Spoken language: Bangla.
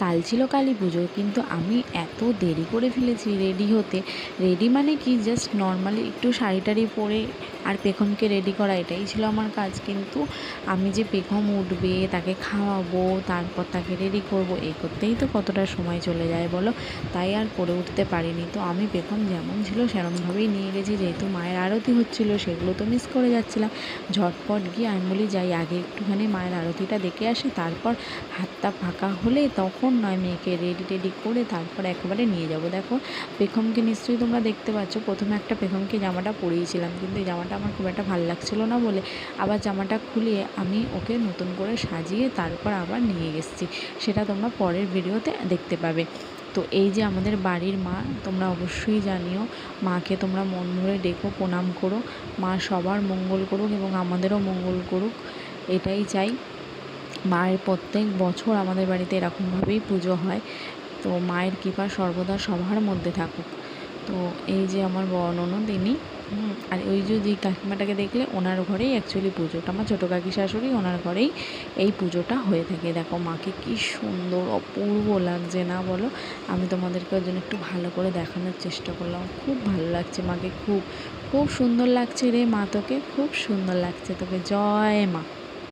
কাল ছিল কালী পুজো, কিন্তু আমি এত দেরি করে ফেলেছি রেডি হতে। রেডি মানে কি, জাস্ট নর্মালি একটু শাড়ি টাড়ি পরে আর পেখমকে রেডি করা, এটাই ছিল আমার কাজ। কিন্তু আমি যে পেখম উঠবে, তাকে খাওয়াবো, তারপর তাকে রেডি করব, এই করতেই তো কতটা সময় চলে যায় বলো। তাই আর করে উঠতে পারিনি। তো আমি পেখম যেমন ছিল সেরমভাবেই নিয়ে গেছি, যেহেতু মায়ের আরতি হচ্ছিলো সেগুলো তো মিস করে যাচ্ছিলাম। ঝটপট গিয়ে আমি বলি যাই আগে একটুখানি মায়ের আরতিটা দেখে আসি, তারপর হাতটা ফাঁকা হলে তখন নয় মেয়েকে রেডি টেডি করে তারপর একেবারে নিয়ে যাব। দেখো পেখমকে নিশ্চয়ই তোমরা দেখতে পাচ্ছ, প্রথমে একটা পেখমকে জামাটা পরিয়েছিলাম, কিন্তু এই জামাটা আমার খুব একটা ভালো লাগছিলো না বলে আবার জামাটা খুলিয়ে আমি ওকে নতুন করে সাজিয়ে তারপর আবার নিয়ে এসেছি। সেটা তোমরা পরের ভিডিওতে দেখতে পাবে। তো এই যে আমাদের বাড়ির মা, তোমরা অবশ্যই জানিও, মাকে তোমরা মন ভরে ডেকো, প্রণাম করো। মা সবার মঙ্গল করুক এবং আমাদেরও মঙ্গল করুক, এটাই চাই। মায়ের প্রত্যেক বছর আমাদের বাড়িতে এরকমভাবেই পুজো হয়। তো মায়ের কৃপা সর্বদা সবার মধ্যে থাকুক। তো এই যে আমার বড় ননদ, ইনি আর ওই যে কাকিমাটাকে দেখলে, ওনার ঘরেই অ্যাকচুয়ালি পুজোটা, আমার ছোটো কাকি শাশুড়ি, ওনার ঘরেই এই পুজোটা হয়ে থাকে। দেখো মাকে কি সুন্দর অপূর্ব লাগছে না বলো। আমি তোমাদেরকে ওর জন্য একটু ভালো করে দেখানোর চেষ্টা করলাম। খুব ভালো লাগছে মাকে, খুব খুব সুন্দর লাগছে রে মা, তোকে খুব সুন্দর লাগছে তোকে। জয় মা।